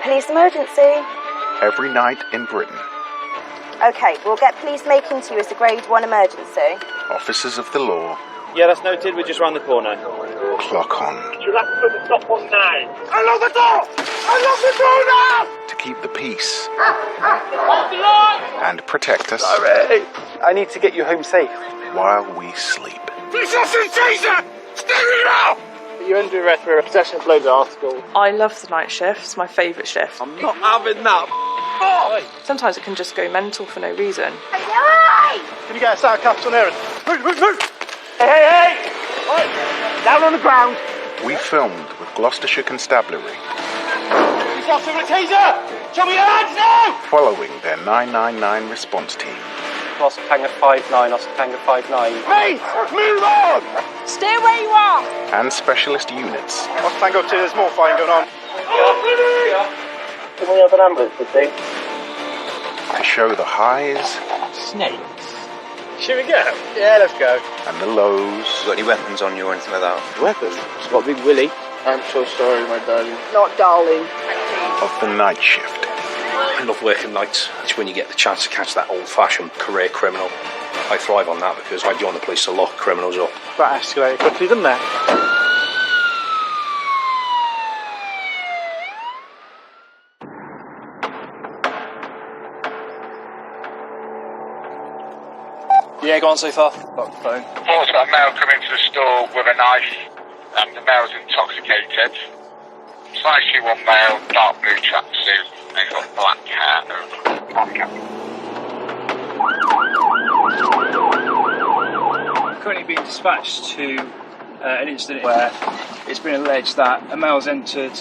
Police emergency. Every night in Britain, Okay, we'll get police making to you as a grade 1 emergency. officers of the law Yeah, that's noted. We're just round the corner. clock on You'll have to put the stop on now. Unlock the door! Unlock the door now! to keep the peace Off the line! and protect us I need to get you home safe. while we sleep. Police officer taser! Steering now! You're under arrest for a possession of loads article. I love the night shift. It's my favourite shift. I'm not having that. Sometimes it can just go mental for no reason. Can you get us out of Capital Aaron? Move! Hey! Right. Down on the ground. We filmed with Gloucestershire Constabulary, Police officer with a taser! Show me your hands now! following their 999 response team. Oscar Tango 59, Oscar Tango 59. Hey! Move on! Stay where you are! And specialist units Oscar Tango 2, there's more fighting going on. Can we have an ambulance, please? to show the highs Snakes. Should we go? Yeah, let's go. and the lows Got any weapons on you or anything like that? Weapons? It's got a big willy. I'm so sorry, my darling. Not darling. of the night shift. I love working nights. It's when you get the chance to catch that old-fashioned career criminal. I thrive on that because I join the police to lock criminals up. That escalated quickly, didn't it? Yeah, go on so far. Got the phone. Reports got a male come into the store with a knife. The male's intoxicated. Size C1 male, dark blue tracksuit, and he's got black hair. Currently being dispatched to an incident where it's been alleged that a male's entered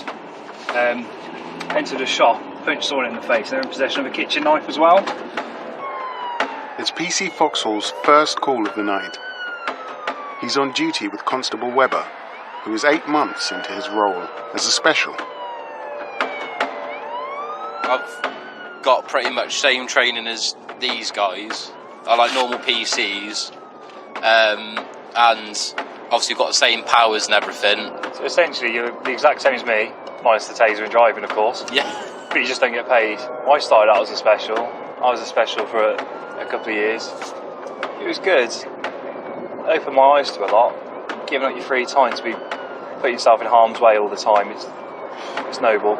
a shop, punched someone in the face. They're in possession of a kitchen knife as well. It's PC Foxhall's first call of the night. He's on duty with Constable Webber, who is 8 months into his role as a special. I've got pretty much same training as these guys. I like normal PCs, and obviously got the same powers and everything. So essentially, you're the exact same as me, minus the taser and driving, of course. Yeah. But you just don't get paid. I started out as a special. I was a special for a couple of years. It was good. It opened my eyes to a lot. Giving up your free time to be putting yourself in harm's way all the time, it's noble.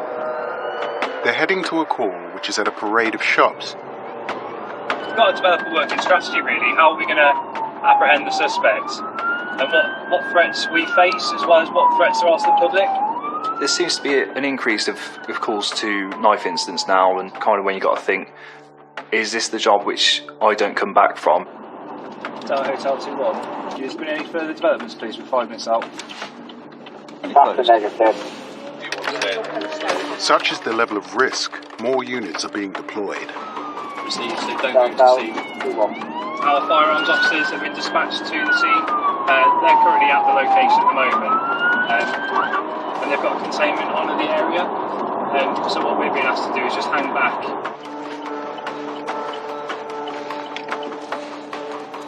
They're heading to a call which is at a parade of shops. We've got to develop a working strategy, really. How are we going to apprehend the suspects? And what threats we face, as well as what threats there are to the public? There seems to be an increase of calls to knife incidents now, and kind of when you got to think, is this the job which I don't come back from? Tower Hotel 2-1. Has there been any further developments, please? We're 5 minutes out. Such is the level of risk, more units are being deployed. Received, so don't go to scene. Our firearms officers have been dispatched to the scene. They're currently at the location at the moment. And they've got a containment on the area. So what we've been asked to do is just hang back.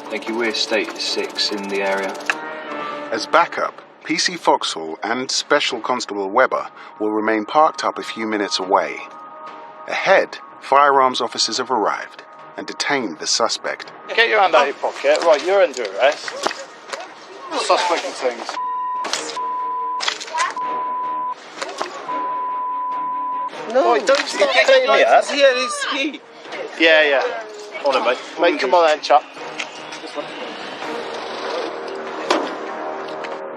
Thank you, we're state 6 in the area. As backup, PC Foxhall and Special Constable Webber will remain parked up a few minutes away. Ahead, firearms officers have arrived and detained the suspect. Get your hand out of your pocket. Right, you're under arrest. Suspect and things. No, right, don't stop saying that. Yeah, it's me. Yeah. Hold on, mate. Mate, come on then, chap.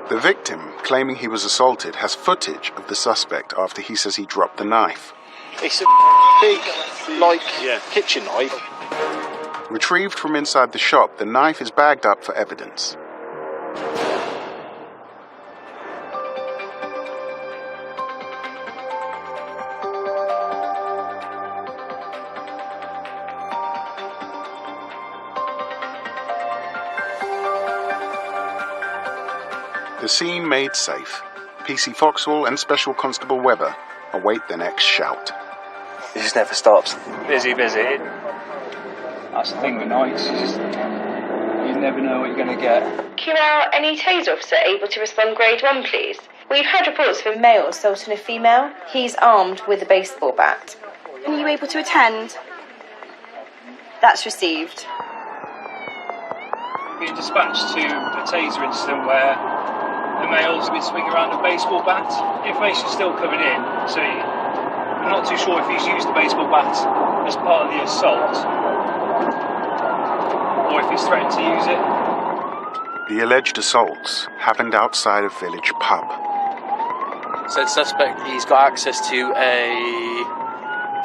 The victim, claiming he was assaulted, has footage of the suspect after he says he dropped the knife. It's a big, kitchen knife. Retrieved from inside the shop, the knife is bagged up for evidence. The scene made safe, PC Foxhall and Special Constable Webber await the next shout. It just never stops. Busy. That's the thing with nights. You never know what you're going to get. QR, any taser officer able to respond grade 1, please? We've had reports of a male assaulting a female. He's armed with a baseball bat. Are you able to attend? That's received. Being dispatched to a taser incident where the male's been swinging around a baseball bat. Information's still coming in, so we're not too sure if he's used the baseball bat as part of the assault or if he's threatened to use it. The alleged assaults happened outside a village pub. Said suspect, he's got access to a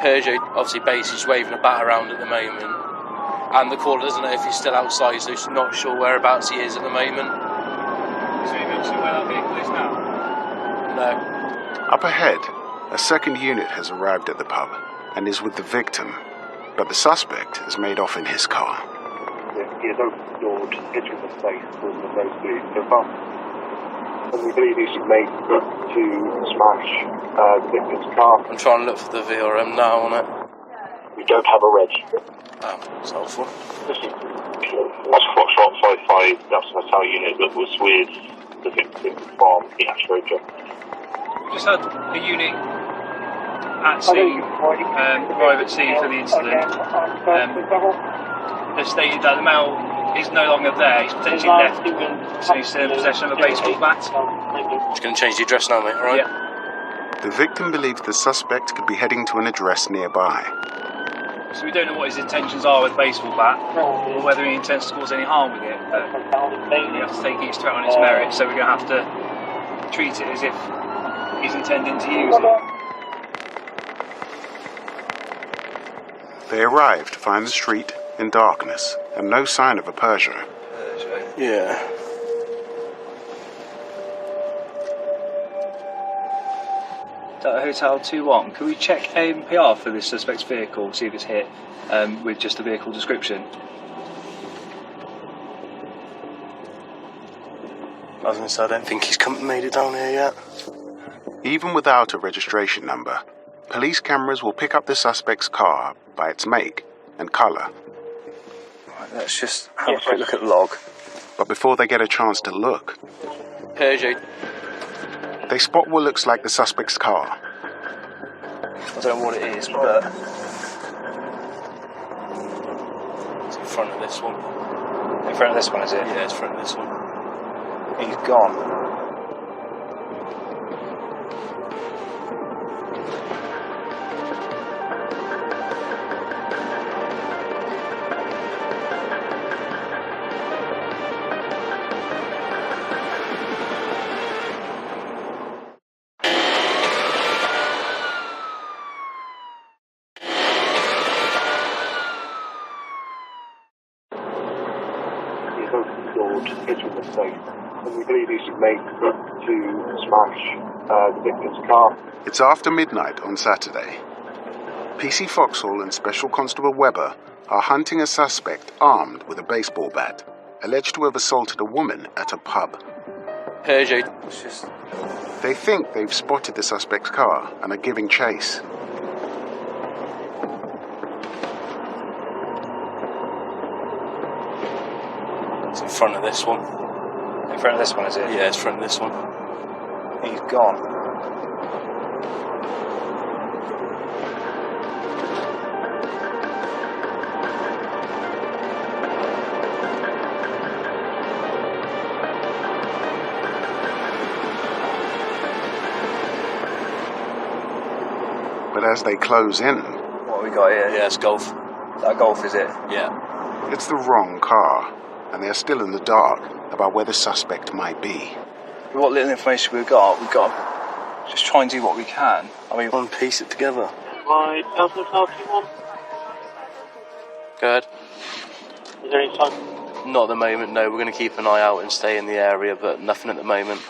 Peugeot, obviously base, he's waving a bat around at the moment. And the caller doesn't know if he's still outside, so he's not sure whereabouts he is at the moment. Is there any mention where that vehicle is now? No. Up ahead, a second unit has arrived at the pub and is with the victim, but the suspect has made off in his car. He has opened the door to entering the place with the nosebleed so far. And we believe he's made to smash the victim's car. I'm trying to look for the VRM now on it. We don't have a reg. Oh, it's helpful. That's Foxtrot 55, that's the hotel unit that was with the victim from the Astro Job. We just had a unit at scene, private scene for the incident. They've stated that the male is no longer there, he's potentially left, so he's still in possession of a baseball bat. Just going to change the address now, mate, alright? Yeah. The victim believes the suspect could be heading to an address nearby. So we don't know what his intentions are with the baseball bat, or whether he intends to cause any harm with it, but we have to take each threat on its merit, so we're going to have to treat it as if he's intending to use it. They arrive to find the street in darkness and no sign of a Peugeot. Yeah. Hotel 21, can we check AMPR for this suspect's vehicle, see if it's hit with just a vehicle description? I was going to say, I don't think he's made it down here yet. Even without a registration number, police cameras will pick up the suspect's car by its make and colour. Right, let's just have a quick look at the log. But before they get a chance to look, Peugeot. they spot what looks like the suspect's car. I don't know what it is, but It's in front of this one. in front of this one, is it? Yeah, it's in front of this one. He's gone. He's opened the door to entering the place. And we believe he's made to smash the victim's car. It's after midnight on Saturday. PC Foxhall and Special Constable Webber are hunting a suspect armed with a baseball bat, alleged to have assaulted a woman at a pub. Peugeot. They think they've spotted the suspect's car and are giving chase. It's in front of this one. In front of this one, is it? Yeah, it's in front of this one. He's gone. But as they close in, What have we got here? Yeah, it's golf. That Golf, is it? Yeah. it's the wrong car, and they are still in the dark about where the suspect might be. With what little information we've got to just try and do what we can. I mean, One piece it together. My personal car 21. Go ahead. Is there any sign? Not at the moment, no. We're going to keep an eye out and stay in the area, but nothing at the moment.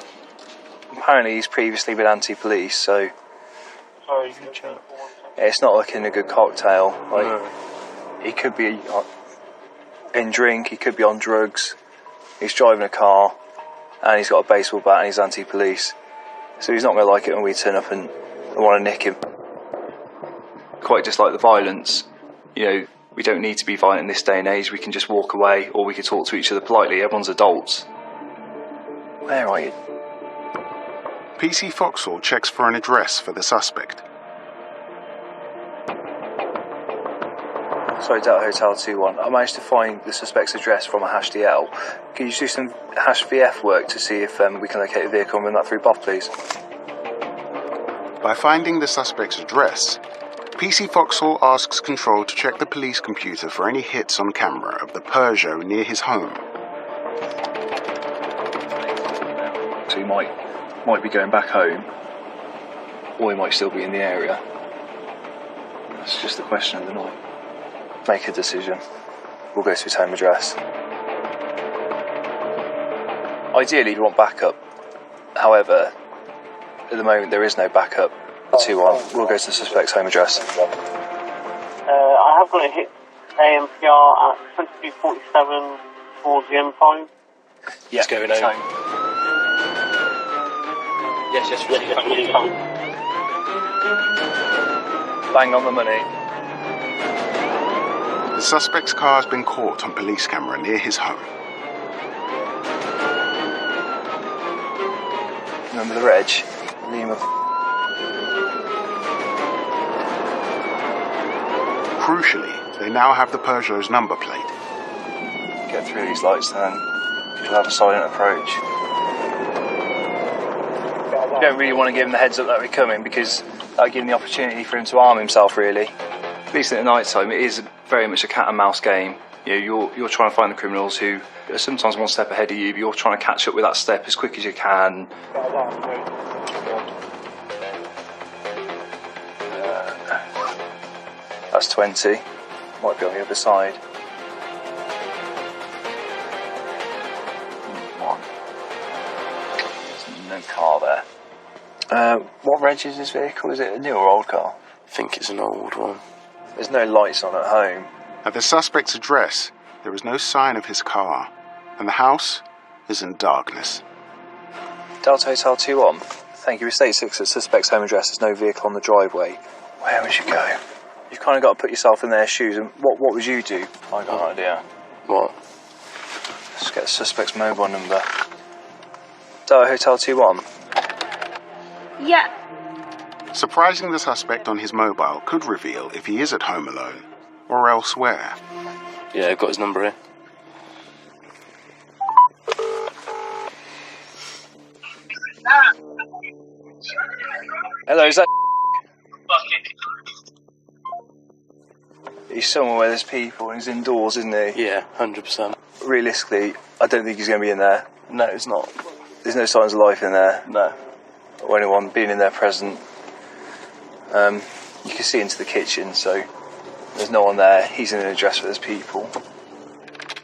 apparently he's previously been anti-police, so Sorry, it's not looking a good cocktail. Like, No. he could be in drink, he could be on drugs, he's driving a car, and he's got a baseball bat and he's anti-police. So he's not going to like it when we turn up and want to nick him. Quite just like the violence, you know, we don't need to be violent in this day and age. We can just walk away, or we can talk to each other politely. Everyone's adults. Where are you? PC Foxhall checks for an address for the suspect. Sorry, Delta Hotel 21. I managed to find the suspect's address from a #DL. Can you do some #VF work to see if we can locate the vehicle and run that through BOF, please? By finding the suspect's address, PC Foxhall asks Control to check the police computer for any hits on camera of the Peugeot near his home. So he might be going back home, or he might still be in the area. That's just the question of the night. Make a decision. We'll go to his home address. Ideally, we want backup. However, at the moment there is no backup. 2-1. We'll go to the suspect's home address. I have got a hit AMPR at 2247 towards the M5. Yeah, It's going home. Yes, really. Bang on the money. The suspect's car has been caught on police camera near his home. Remember the reg? Lima. Crucially, they now have the Peugeot's number plate. Get through these lights and then you'll have a silent approach. You don't really want to give him the heads up that we're coming because that'll give him the opportunity for him to arm himself, really. At least at night time, it is very much a cat and mouse game. You know, you're trying to find the criminals who are sometimes one step ahead of you, but you're trying to catch up with that step as quick as you can. That's 20. Might be on the other side. 1. There's no car there. What reg is this vehicle? Is it a new or old car? I think it's an old one. There's no lights on at home. At the suspect's address, there is no sign of his car, and the house is in darkness. Delta Hotel 21. Thank you. Estate 6 at suspect's home address. There's no vehicle on the driveway. Where would you go? You've kind of got to put yourself in their shoes. And what would you do? I got an idea. What? Let's get the suspect's mobile number. Delta Hotel 21. Yeah. Surprising the suspect on his mobile could reveal if he is at home alone or elsewhere. Yeah, I've got his number here. Hello, is that... He's somewhere where there's people and he's indoors, isn't he? Yeah, 100%. Realistically, I don't think he's going to be in there. No, it's not. There's no signs of life in there. No. Or anyone being in there present. You can see into the kitchen, so there's no one there. He's in an address where there's people.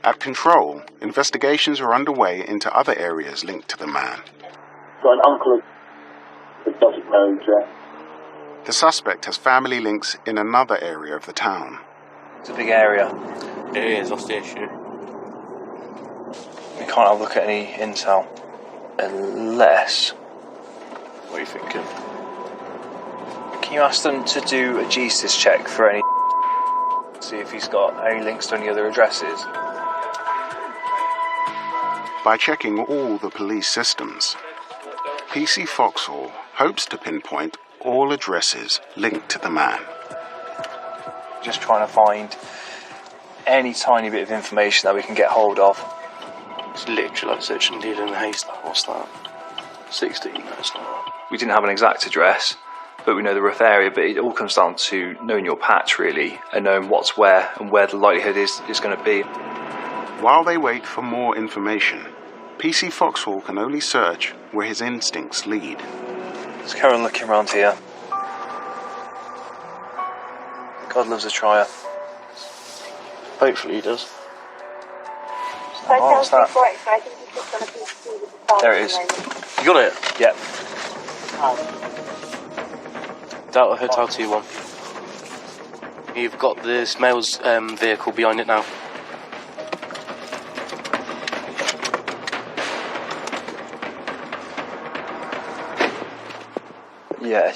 At Control, investigations are underway into other areas linked to the man. Got an uncle that doesn't know Jeff. The suspect has family links in another area of the town. It's a big area. It is, that's the issue. We can't have a look at any intel. Unless... What are you thinking? Can you ask them to do a GSIS check for any... See if he's got any links to any other addresses? By checking all the police systems, PC Foxhall hopes to pinpoint all addresses linked to the man. Just trying to find any tiny bit of information that we can get hold of. It's literally like searching a needle in a haystack. What's that? 16? No, it's not. We didn't have an exact address, but we know the rough area. But it all comes down to knowing your patch, really, and knowing what's where and where the likelihood is going to be. While they wait for more information, PC Foxhall can only search where his instincts lead. Let's carry on looking around here. God loves a trier. Hopefully he does. Oh, what's that? There it is. You got it? Yep. Delta Hotel 21. You've got this male's vehicle behind it now. Yeah.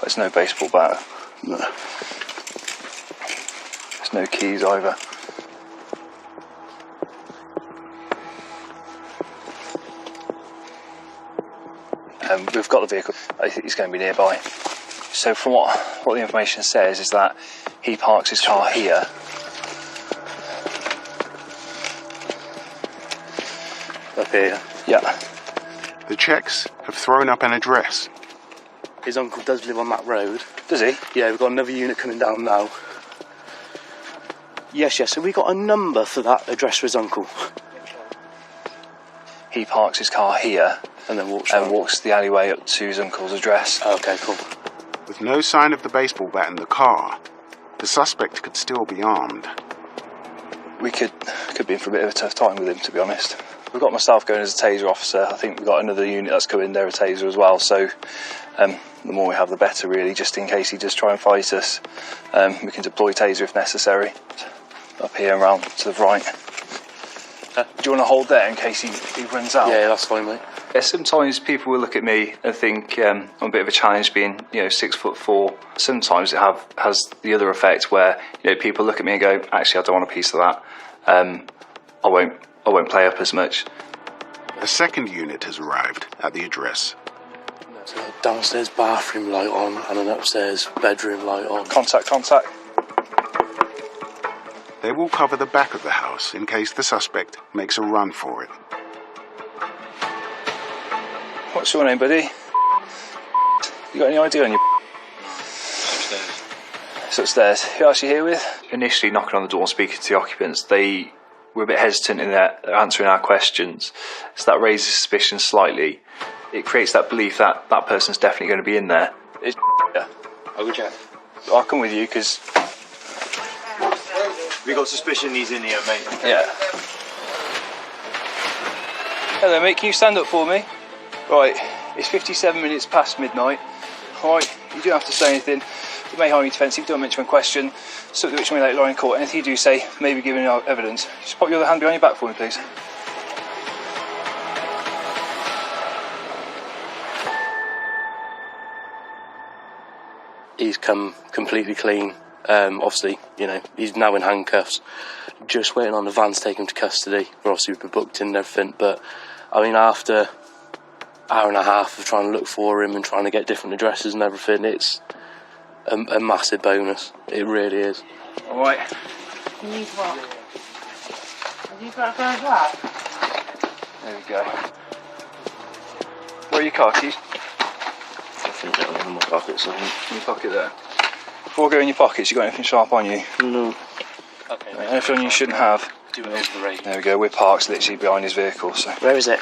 There's no baseball bat. No. There's no keys either. We've got the vehicle. I think he's going to be nearby. So from what the information says is that he parks his car here. Up here. Yeah. The checks have thrown up an address. His uncle does live on that road. Does he? Yeah, we've got another unit coming down now. Yes, so we got a number for that address for his uncle. He parks his car here and then walks the alleyway up to his uncle's address. Okay, cool. With no sign of the baseball bat in the car, the suspect could still be armed. We could be in for a bit of a tough time with him, to be honest. We've got myself going as a taser officer. I think we've got another unit that's coming there, a taser as well. So the more we have, the better, really, just in case he does try and fight us. We can deploy taser if necessary. Up here and round to the right. Do you want to hold there in case he runs out? Yeah, that's fine, mate. Yeah, sometimes people will look at me and think I'm a bit of a challenge being, 6'4". Sometimes it has the other effect where, people look at me and go, actually, I don't want a piece of that. I won't play up as much. A second unit has arrived at the address. There's a downstairs bathroom light on and an upstairs bedroom light on. Contact. They will cover the back of the house in case the suspect makes a run for it. What's your name, buddy? You got any idea on your... Upstairs. It's upstairs. Who else are you here with? Initially knocking on the door and speaking to the occupants, they were a bit hesitant in their answering our questions. So that raises suspicion slightly. It creates that belief that that person's definitely going to be in there. It's I'll go check. I'll come with you because... We got suspicion he's in here, mate. Yeah. Hello, mate. Can you stand up for me? Right. It's 57 minutes past midnight. Alright, you don't have to say anything. You may harm you defensive, don't mention one question. Something which may later lie in court. Anything you do say may be given evidence. Just pop your other hand behind your back for me, please. He's come completely clean. Obviously, he's now in handcuffs. Just waiting on the van to take him to custody. We're obviously booked in and everything, but I mean, after an hour and a half of trying to look for him and trying to get different addresses and everything, it's a massive bonus. It really is. All right. You need what? Have you got to go as well? There we go. Where are your car keys? I think they're in my pockets. In your pocket there. Before we go in your pockets, you got anything sharp on you? No. Okay. Anything you shouldn't have? Do it over the radio. There we go. We're parked literally behind his vehicle. So. Where is it?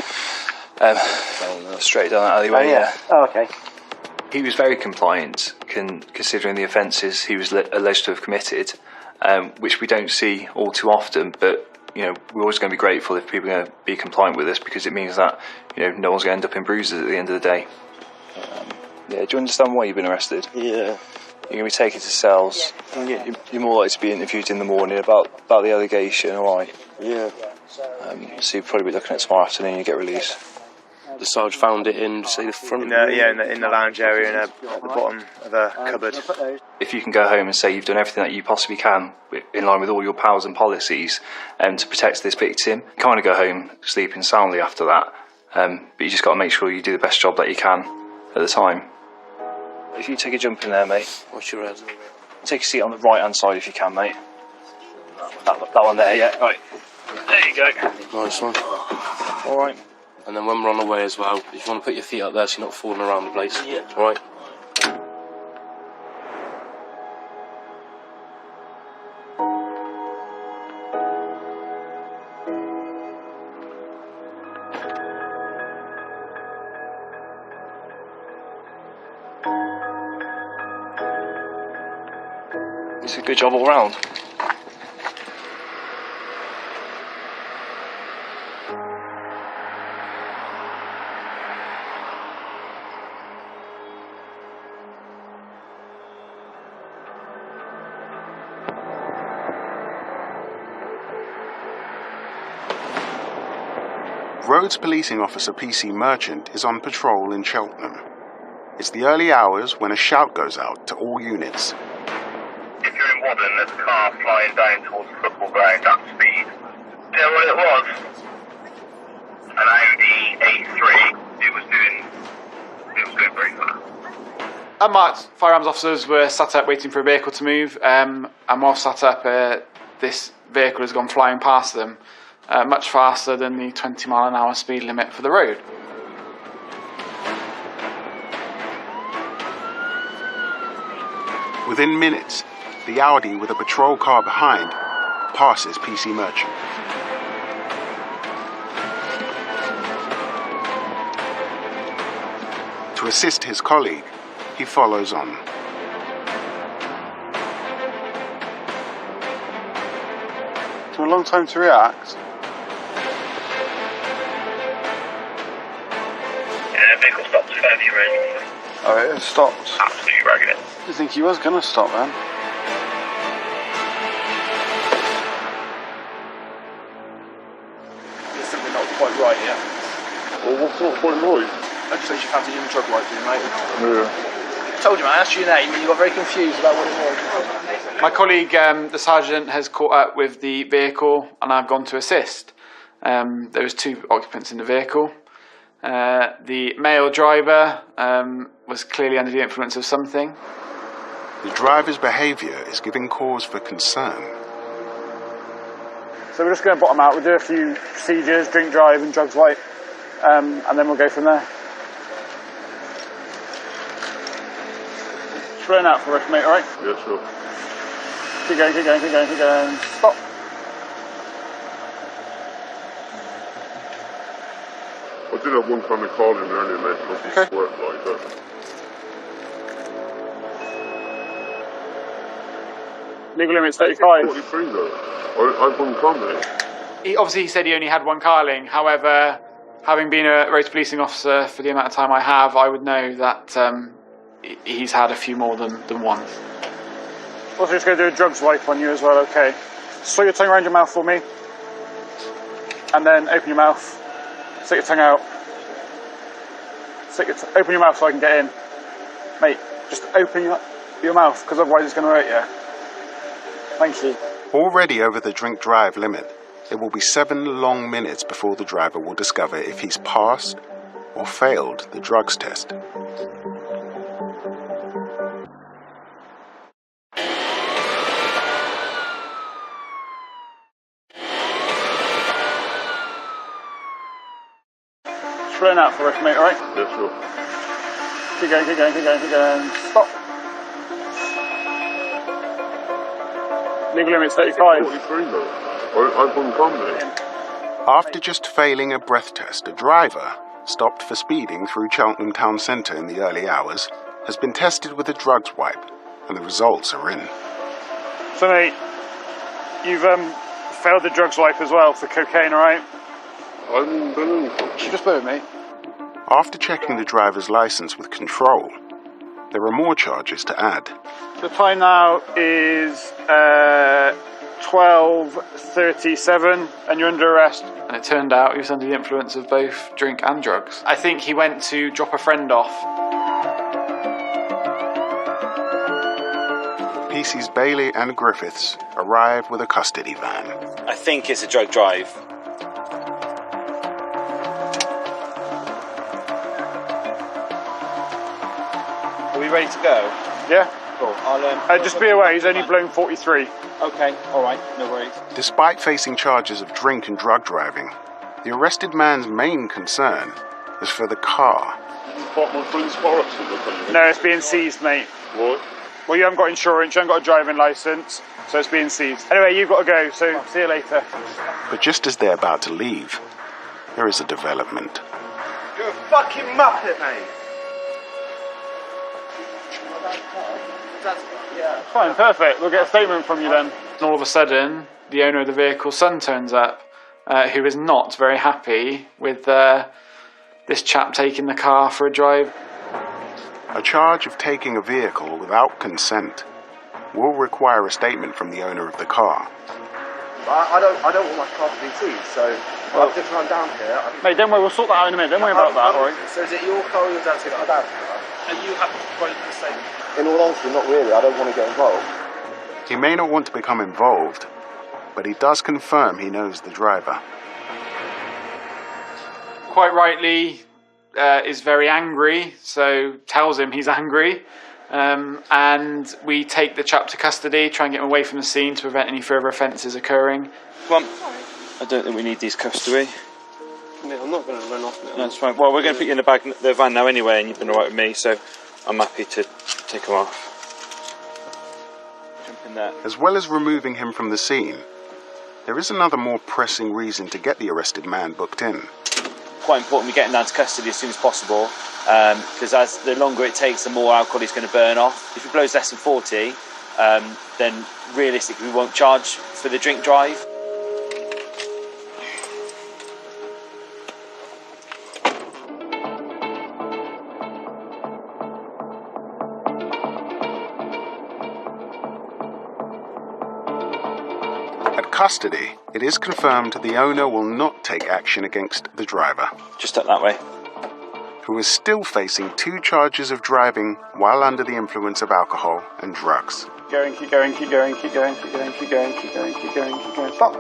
Straight down that alleyway. Oh, yeah. Oh, okay. He was very compliant, considering the offences he was alleged to have committed, which we don't see all too often. But we're always going to be grateful if people are going to be compliant with us, because it means that no one's going to end up in bruises at the end of the day. Do you understand why you've been arrested? Yeah. You're going to be taken to cells. Yeah. You're more likely to be interviewed in the morning about the allegation, alright? Yeah. So you'll probably be looking at tomorrow afternoon, you get released. The Sarge found it in, say, the front. In the lounge area at the bottom of a cupboard. If you can go home and say you've done everything that you possibly can in line with all your powers and policies to protect this victim, you kind of go home sleeping soundly after that. But you just got to make sure you do the best job that you can at the time. If you take a jump in there, mate. What's your head? Take a seat on the right hand side if you can, mate. That one there, yeah. Right. There you go. Nice one. Alright. And then when we're on the way as well, if you want to put your feet up there so you're not falling around the place. Yeah. Alright. It's a good job all round. Rhodes Policing Officer PC Merchant is on patrol in Cheltenham. It's the early hours when a shout goes out to all units. If you're in Wadden, there's a car flying down towards the football ground at speed. Do you know what it was? An Audi A3. It was doing Unmarked firearms officers were sat up waiting for a vehicle to move, and while sat up, this vehicle has gone flying past them, much faster than the 20-mile-an-hour speed limit for the road. Within minutes, the Audi with a patrol car behind passes PC Merchant. To assist his colleague, he follows on. Took a long time to react. Yeah, vehicle stopped as far as you ready. Oh, it stopped. Absolutely ragging it. I didn't think he was going to stop then. There's something not quite right here. Well, what's not quite right? I just think you fancy your drug right doing, mate. Yeah. I told you, man, I asked you your name and you got very confused about what it was. My colleague, the sergeant, has caught up with the vehicle and I've gone to assist. There was 2 occupants in the vehicle. The male driver was clearly under the influence of something. The driver's behaviour is giving cause for concern. So we're just going to bottom out. We'll do a few procedures, drink drive and drugs light, and then we'll go from there. Just run out for us, mate, alright? Yeah, sure. Keep going, keep going, keep going, keep going. Stop. I did have one kind of call in earlier, mate. Nothing work like that. Legal limit's 35. 43 though. I've one car, mate. He said he only had 1 carling. However, having been a road policing officer for the amount of time I have, I would know that he's had a few more than 1. Also just going to do a drugs wipe on you as well, okay? Slip your tongue around your mouth for me. And then open your mouth. Stick your tongue out. Open your mouth so I can get in. Mate, just open your mouth, because otherwise it's going to hurt you. Thank you. Already over the drink drive limit, it will be 7 long minutes before the driver will discover if he's passed or failed the drugs test. Just run out for us, mate, alright? Yeah, sure. Keep going, keep going, keep going, keep going. Stop. Legal limit's 35. 43 though. I've one car, mate. After just failing a breath test, a driver, stopped for speeding through Cheltenham town centre in the early hours, has been tested with a drugs wipe, and the results are in. So, mate, you've failed the drugs wipe as well for cocaine, alright? I haven't done anything. Just bear with me. After checking the driver's licence with control, there are more charges to add. The time now is 12:37 and you're under arrest. And it turned out he was under the influence of both drink and drugs. I think he went to drop a friend off. PCs Bailey and Griffiths arrive with a custody van. I think it's a drug drive. Are we ready to go? Yeah? Cool. I'll, just be aware, he's only blown 43. Okay, alright, no worries. Despite facing charges of drink and drug driving, the arrested man's main concern is for the car. No, it's being seized, mate. What? Well, you haven't got insurance, you haven't got a driving licence, so it's being seized. Anyway, you've got to go, so see you later. But just as they're about to leave, there is a development. You're a fucking muppet, mate. Fine, perfect. We'll get a statement from you then. And all of a sudden, the owner of the vehicle's son turns up, who is not very happy with this chap taking the car for a drive. A charge of taking a vehicle without consent will require a statement from the owner of the car. I don't want my car to be seized, so I've just run down here. Mate, don't worry, we'll sort that out in a minute. Don't worry about that, alright? So is it your car or your dad's car? My dad's car. Are you happy to quote the statement? In all honesty, not really. I don't want to get involved. He may not want to become involved, but he does confirm he knows the driver. Quite rightly, is very angry, so tells him he's angry. And we take the chap to custody, try and get him away from the scene to prevent any further offences occurring. Come on. I don't think we need these cuffs, do we? I'm not going to run off now. No, that's fine. Well, we're going to put you in the van now anyway, and you've been alright with me, so I'm happy to take them off. Jump in there. As well as removing him from the scene, there is another more pressing reason to get the arrested man booked in. Quite important we get him down to custody as soon as possible, because as the longer it takes, the more alcohol he's going to burn off. If he blows less than 40, then realistically we won't charge for the drink drive. At custody, it is confirmed the owner will not take action against the driver. Just up that way. Who is still facing 2 charges of driving while under the influence of alcohol and drugs. Keep going, keep going, keep going, keep going, keep going, keep going, keep going, keep going, keep going. Stop.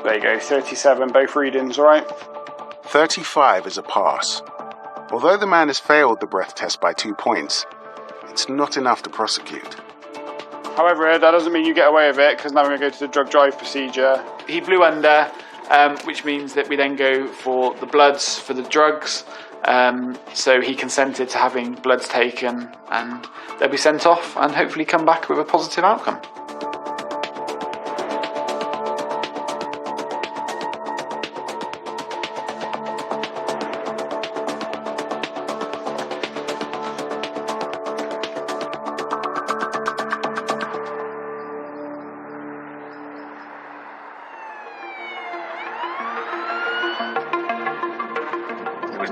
There you go, 37, both readings, alright? 35 is a pass. Although the man has failed the breath test by 2 points, it's not enough to prosecute. However, that doesn't mean you get away with it, because now we're going to go to the drug drive procedure. He blew under, which means that we then go for the bloods for the drugs. So he consented to having bloods taken, and they'll be sent off and hopefully come back with a positive outcome.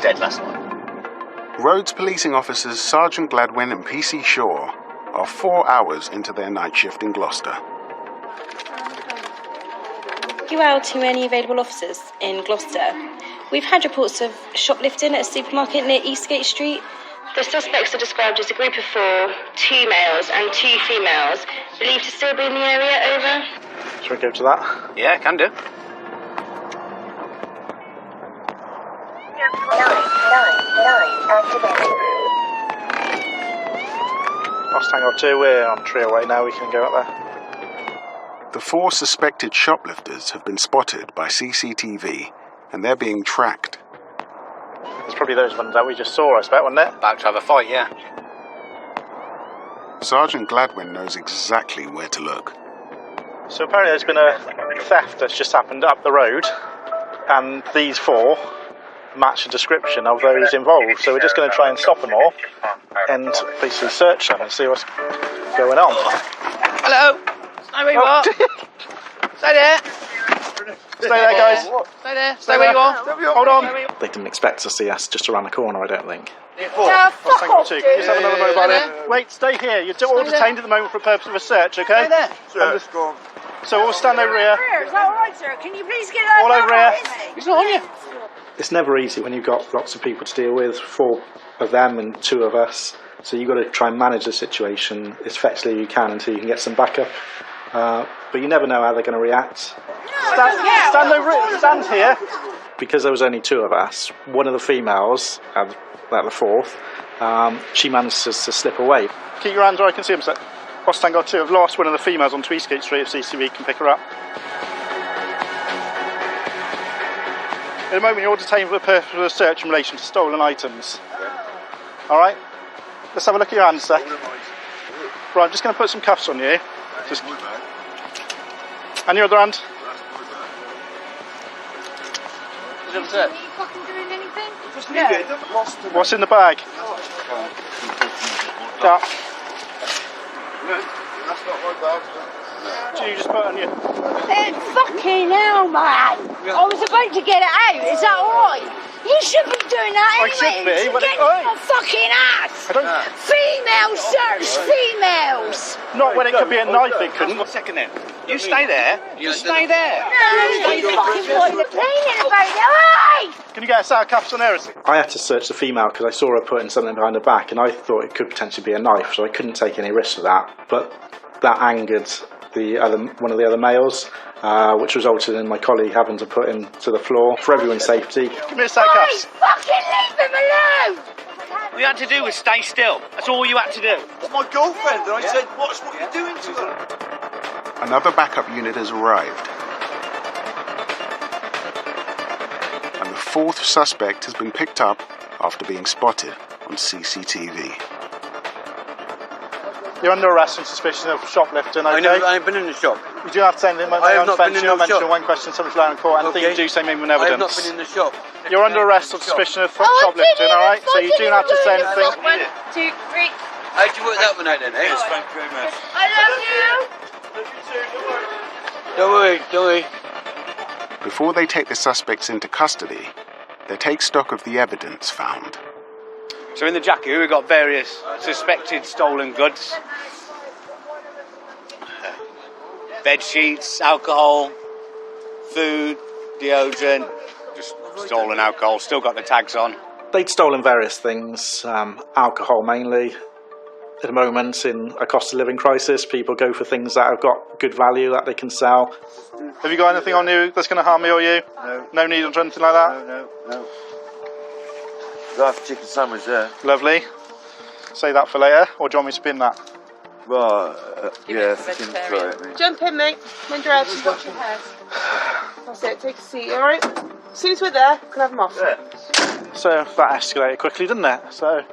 Dead last night. Roads policing officers Sergeant Gladwin and PC Shaw are 4 hours into their night shift in Gloucester. You are to any available officers in Gloucester. We've had reports of shoplifting at a supermarket near Eastgate Street. The suspects are described as a group of 4, 2 males and 2 females, believed to still be in the area. Over. Should we go to that? Yeah, can do. Lost Tango 2, we're on Treeway now, we can go up there. The 4 suspected shoplifters have been spotted by CCTV and they're being tracked. It's probably those ones that we just saw, I expect, wasn't it? About to have a fight, yeah. Sergeant Gladwin knows exactly where to look. So apparently there's been a theft that's just happened up the road, and these 4 match the description of those involved. So we're just going to try and stop them all and basically search them and see what's going on. Hello. Stay where you are. Stay there. Stay there, guys. Stay there. Stay where you are. Hold on. They didn't expect to see us just around the corner, I don't think. Fuck off, dude. Can you just have another mobile here? Wait, stay here. You're all detained at the moment for the purpose of a search, okay? Stay there. So we'll stand over here. Is that all right, sir? Can you please get All over here. He's not on you. It's never easy when you've got lots of people to deal with, 4 of them and 2 of us. So you've got to try and manage the situation as effectively you can until you can get some backup. But you never know how they're going to react. Stand here. Because there was only 2 of us, one of the females, the 4th, she managed to slip away. Keep your hands where I can see them, sir. Lost Tango 2 have lost one of the females on Tweesgate Street if CCTV can pick her up. In a moment you're detained for the purpose of a search in relation to stolen items. Alright? Let's have a look at your hands, sir. Right, I'm just going to put some cuffs on you. And your other hand. Are you fucking doing anything? What's in the bag? That. That's not my bag. So you just put it on you. Fucking hell, man! I was about to get it out. Is that alright? You should be doing that I anyway. should be, You're getting my fucking ass. Females search females. Not when it could be a knife, it couldn't. One second then. You stay there. You stay there. No, you fucking boys are complaining about it. Can you get a set of cuffs on there? I had to search the female because I saw her putting something behind her back and I thought it could potentially be a knife, so I couldn't take any risks with that. But that angered one of the other males, which resulted in my colleague having to put him to the floor for everyone's safety. Give me a sec, cuffs. Fucking leave him alone! All you had to do was stay still. That's all you had to do. It's my girlfriend, and I said, watch what you're doing to her. Another backup unit has arrived. And the fourth suspect has been picked up after being spotted on CCTV. You're under arrest on suspicion of shoplifting, okay? I ain't been in the shop. You do have to say anything about I have your own not defence. been in You're no mentioning shop. one question, something's allowed in court, and Okay. you do say maybe with evidence. I have not been in the shop. You're under arrest on suspicion of shoplifting, alright? So you do have to say anything. 1, 2, 3. How'd you work that one out then, eh? Thank you very much. I love you. Don't worry, don't worry. Before they take the suspects into custody, they take stock of the evidence found. So in the jacket, we've got various suspected stolen goods. Bed sheets, alcohol, food, deodorant, just stolen alcohol, still got the tags on. They'd stolen various things, alcohol mainly. At the moment, in a cost of living crisis, people go for things that have got good value that they can sell. Have you got anything on you that's going to harm me or you? No. No needles or anything like that? No. Got chicken sandwich there. Lovely. Save that for later, or do you want me to bin that? Well, yeah, throw it. Jump in, mate. Mind your head, watch your head. That's it, take a seat, alright? As soon as we're there, we can have them off. So that escalated quickly, didn't it? So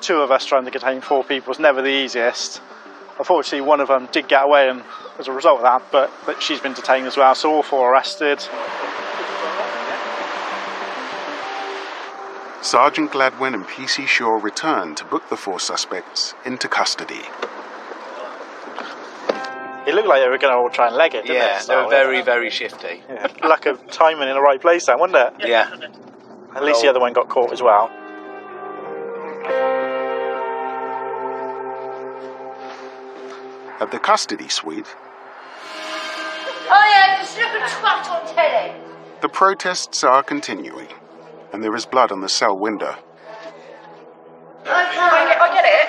2 of us trying to contain 4 people was never the easiest. Unfortunately, one of them did get away, and as a result of that, but she's been detained as well, so all 4 arrested. Sergeant Gladwin and PC Shaw return to book the 4 suspects into custody. It looked like they were going to all try and leg it, didn't it? Yeah, they were very, very shifty. Yeah. Lack of timing in the right place then, wasn't it? Yeah. At least the other one got caught as well. At the custody suite, Oh yeah, just look at twat on telly. the protests are continuing, and there is blood on the cell window. I get it.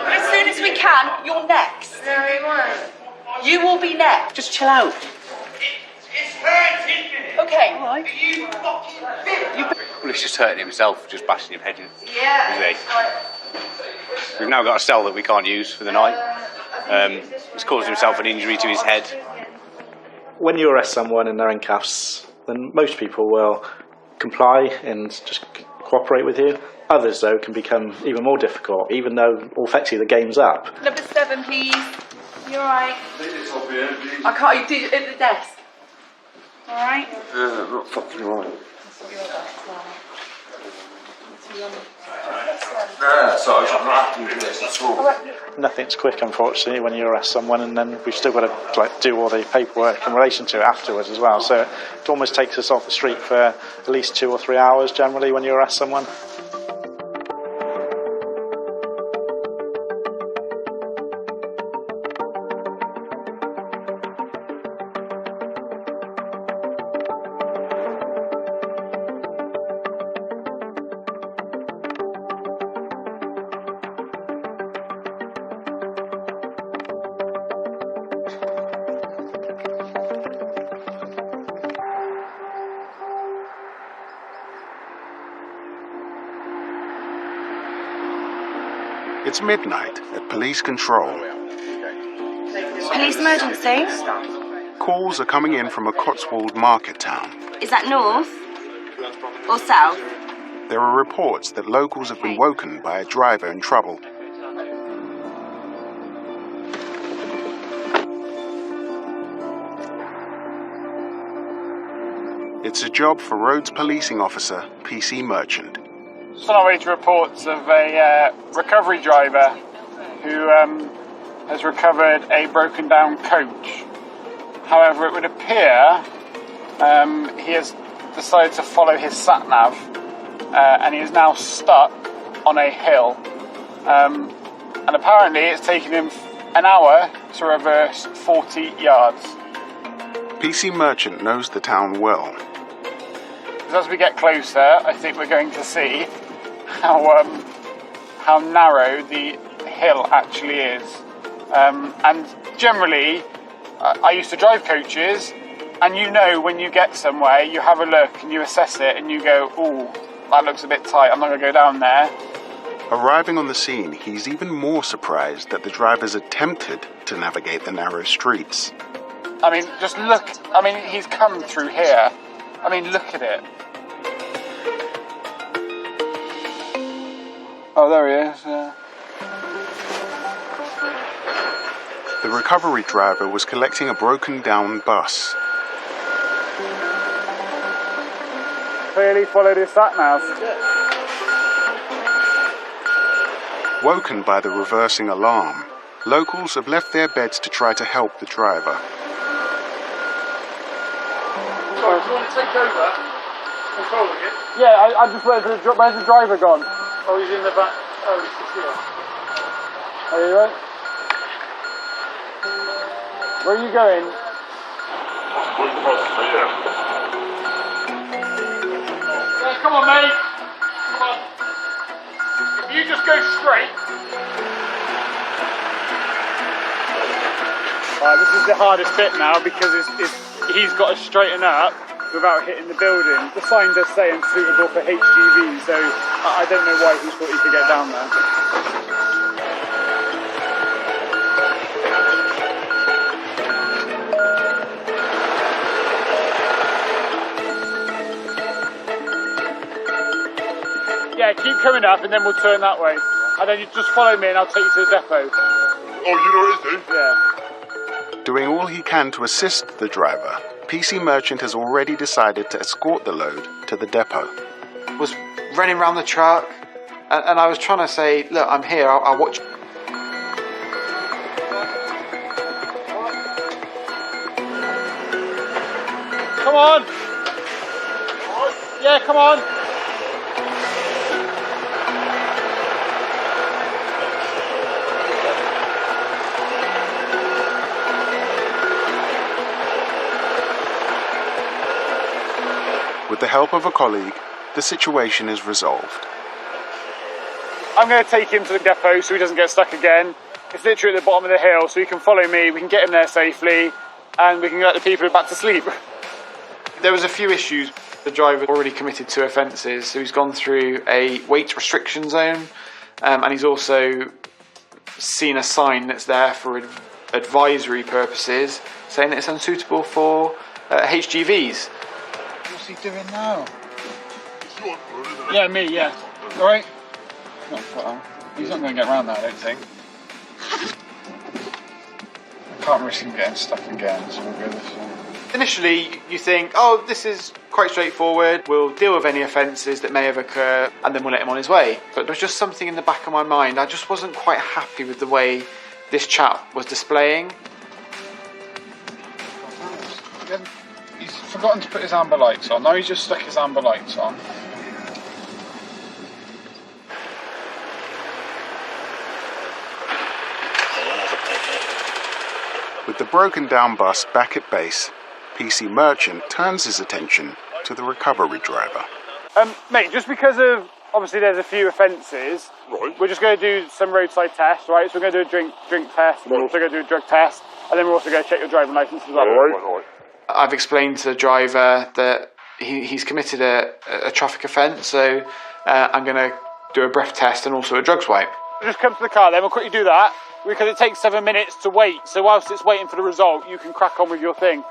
As soon as we can, you're next. No, he won't. You will be next. Just chill out. Okay. Well, he's just hurting himself, just bashing him head in. Yeah. We've now got a cell that we can't use for the night. He's caused himself an injury to his head. When you arrest someone and they're in cuffs, then most people will comply and just cooperate with you. Others, though, can become even more difficult, even though effectively the game's up. Number 7, please. You're right. I can't. You did it at the desk. All right. I'm not fucking right. Sorry, I'm not happy with this at all. Nothing's quick, unfortunately, when you arrest someone, and then we've still got to do all the paperwork in relation to it afterwards as well. So it almost takes us off the street for at least 2 or 3 hours generally when you arrest someone. It's midnight at police control. Police emergency? Calls are coming in from a Cotswold market town. Is that north or south? There are reports that locals have been woken by a driver in trouble. It's a job for Rhodes policing officer PC Merchant. Just on our way to reports of a recovery driver who has recovered a broken down coach. However, it would appear he has decided to follow his sat-nav and he is now stuck on a hill. And apparently it's taken him an hour to reverse 40 yards. PC Merchant knows the town well. As we get closer, I think we're going to see how narrow the hill actually is. And generally, I used to drive coaches, and you know when you get somewhere, you have a look and you assess it and you go, ooh, that looks a bit tight, I'm not going to go down there. Arriving on the scene, he's even more surprised that the drivers attempted to navigate the narrow streets. I mean, just look, I mean, he's come through here. I mean, look at it. Oh, there he is, yeah. The recovery driver was collecting a broken down bus. Clearly followed his sat-nav. Woken by the reversing alarm, locals have left their beds to try to help the driver. Sorry, do you want to take over controlling it? Yeah, I just where's the driver gone? Oh, he's in the back. Oh, he's just here. Are you right? Where are you going? Yeah, come on, mate. Come on. If you just go straight. Right, this is the hardest bit now because he's got to straighten up without hitting the building. The sign does say unsuitable for HGV, so I don't know why he thought he could get down there. Yeah, keep coming up and then we'll turn that way. And then you just follow me and I'll take you to the depot. Oh, you know what it is, Yeah. Doing all he can to assist the driver, PC Merchant has already decided to escort the load to the depot. Was running around the truck, and I was trying to say, look, I'm here, I'll watch. Come on! Yeah, come on! With the help of a colleague, the situation is resolved. I'm going to take him to the depot so he doesn't get stuck again. It's literally at the bottom of the hill, so he can follow me, we can get him there safely, and we can let the people back to sleep. There was a few issues. The driver already committed 2 offences, so he's gone through a weight restriction zone, and he's also seen a sign that's there for advisory purposes, saying that it's unsuitable for HGVs. What's he doing now? Yeah, me, yeah. Alright? He's not going to get around that, I don't think. I can't risk him getting stuck again, so we'll go this way. Initially, you think, oh, this is quite straightforward, we'll deal with any offences that may have occurred, and then we'll let him on his way. But there's just something in the back of my mind, I just wasn't quite happy with the way this chap was displaying. He's forgotten to put his amber lights on. Now he's just stuck his amber lights on. With the broken down bus back at base, PC Merchant turns his attention to the recovery driver. Mate, just because of, obviously there's a few offences, we're just going to do some roadside tests, right? So we're going to do a drink test, and we're also going to do a drug test, and then we're also going to check your driving licence as well. I've explained to the driver that he's committed a traffic offence, so I'm going to do a breath test and also a drug swipe. Just come to the car then, we'll quickly do that, because it takes 7 minutes to wait, so whilst it's waiting for the result, you can crack on with your thing.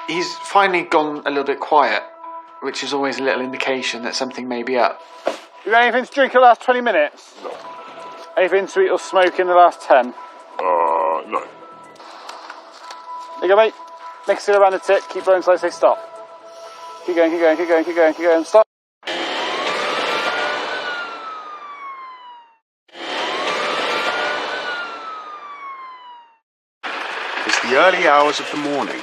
He's finally gone a little bit quiet, which is always a little indication that something may be up. You got anything to drink in the last 20 minutes? No. Anything sweet or smoke in the last 10? No. There you go, mate. Next it around the tip, keep blowing until I say stop. Keep going, keep going, keep going, keep going, keep going, stop. It's the early hours of the morning.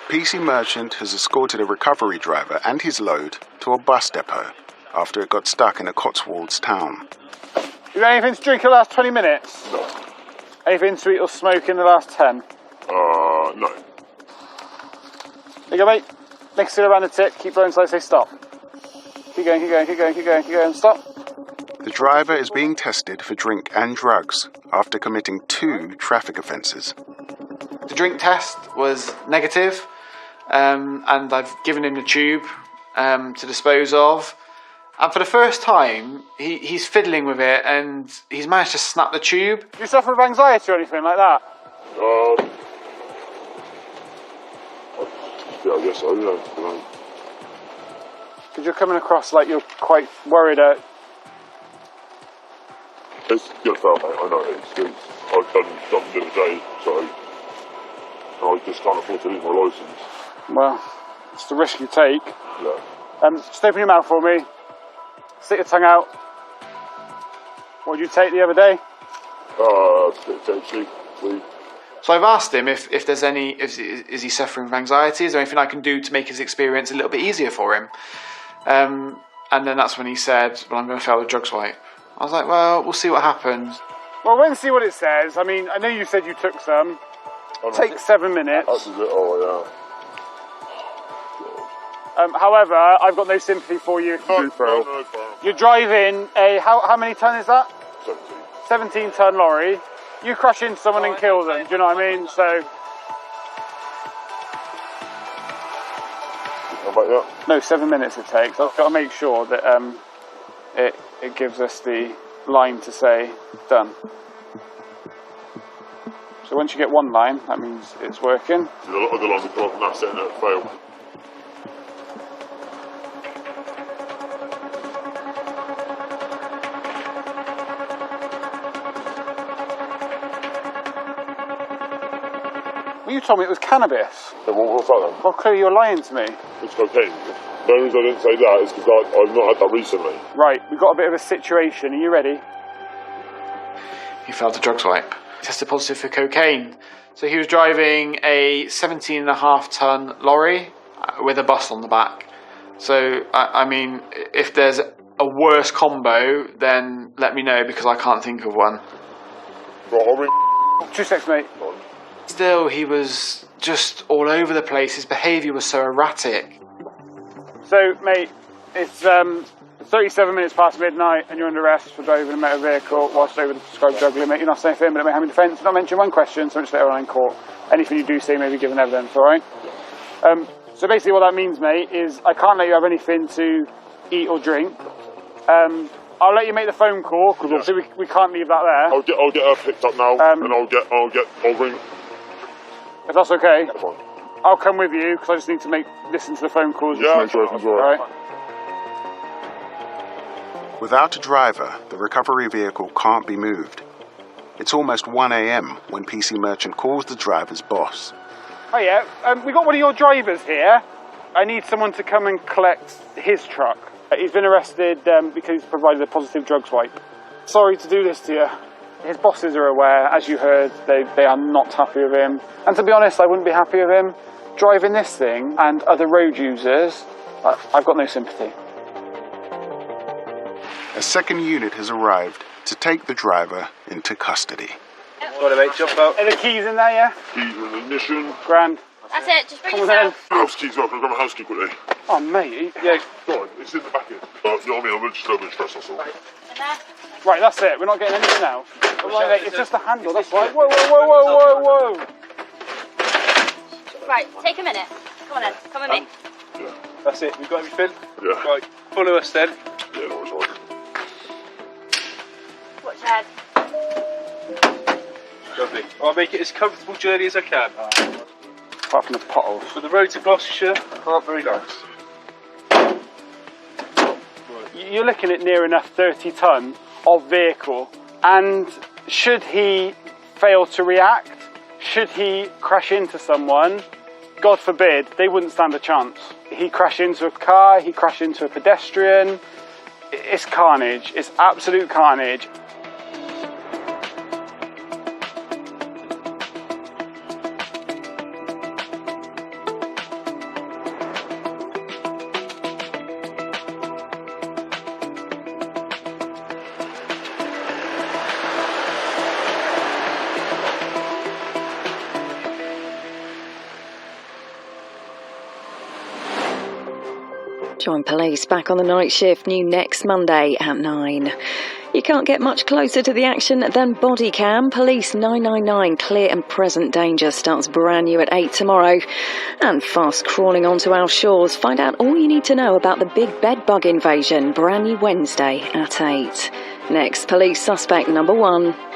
PC Merchant has escorted a recovery driver and his load to a bus depot after it got stuck in a Cotswolds town. You got anything to drink in the last 20 minutes? No. Anything sweet or smoke in the last 10? No. There you go, mate. Next it around the tip, keep blowing until I say stop. Keep going, keep going, keep going, keep going, keep going, stop. The driver is being tested for drink and drugs after committing 2 traffic offences. The drink test was negative, and I've given him the tube to dispose of. And for the first time, he's fiddling with it, and he's managed to snap the tube. Do you suffer with anxiety or anything like that? Yeah, I guess so, yeah. Because you're coming across like you're quite worried at... It's good for mate, I know it is. I've done something the other day, so I just can't afford to lose my licence. Well, it's the risk you take. Yeah. Just open your mouth for me. Stick your tongue out. What did you take the other day? Potentially, weed. So I've asked him if there's any, is he suffering from anxiety? Is there anything I can do to make his experience a little bit easier for him? And then that's when he said, well, I'm going to fail the drug swipe. I was like, well, we'll see what happens. Well, we'll see what it says. I mean, I know you said you took some. Take 7 minutes. Oh, yeah. However, I've got no sympathy for you if you do fail. No. You're driving a, how many ton is that? 17. 17-ton lorry. You crash into someone and kill them, do you know what I mean? So... How about that? No, 7 minutes it takes. I've got to make sure that it gives us the line to say, done. So once you get one line, that means it's working. So the other line we come off and that's it and it failed. Well, you told me it was cannabis. So what's that then? Well, clearly you're lying to me. It's cocaine. The only reason I didn't say that is because I've not had that recently. Right, we've got a bit of a situation. Are you ready? He failed the drug swipe. He tested positive for cocaine. So he was driving a 17.5-ton lorry with a bus on the back. So, I mean, if there's a worse combo, then let me know because I can't think of one. Right, I'll ring. 2 seconds, mate. Still, he was just all over the place. His behaviour was so erratic. So, mate, it's 37 minutes past midnight and you're under arrest for driving a motor vehicle whilst over the prescribed drug limit. You're not saying anything, but it may have any defence. Not mention one question, so much later on in court. Anything you do say may be given evidence, alright? So basically what that means, mate, is I can't let you have anything to eat or drink. I'll let you make the phone call, because obviously we can't leave that there. I'll get her picked up now, and I'll ring. If that's okay, I'll come with you, because I just need to listen to the phone calls. Yeah, make sure everything's alright. Without a driver, the recovery vehicle can't be moved. It's almost 1 a.m. when PC Merchant calls the driver's boss. Oh yeah, we got one of your drivers here. I need someone to come and collect his truck. He's been arrested because he's provided a positive drug swipe. Sorry to do this to you. His bosses are aware, as you heard, they are not happy with him. And to be honest, I wouldn't be happy with him. Driving this thing and other road users, I've got no sympathy. A second unit has arrived to take the driver into custody. Got it, mate, jump out. Are the keys in there, yeah? Keys are in the ignition. Grand. That's it, just bring Come on yourself. House keys up, I've got my house key quickly. Oh, mate, yeah. Go on, it's in the back here. You know what I mean? I'm just a little bit stressed, that's all. Right, that's it. We're not getting anything else. Right, mate, it's just the handle, that's right. Whoa. Right, take a minute. Come on then, come with me. Yeah. That's it, we've got everything? Yeah. Right, follow us then. Yeah, no, it's right. Watch your head. Lovely. I'll make it as comfortable journey as I can. Apart from the potholes. For the road to Gloucestershire, very nice. You're looking at near enough 30 tonne of vehicle, and should he fail to react, should he crash into someone, God forbid, they wouldn't stand a chance. He crashed into a car, he crashed into a pedestrian. It's carnage, it's absolute carnage. Join police back on the night shift, new next Monday at 9. You can't get much closer to the action than Body Cam. Police 999 Clear and Present Danger starts brand new at 8 tomorrow. And fast crawling onto our shores. Find out all you need to know about the big bed bug invasion. Brand new Wednesday at 8. Next, police suspect number 1.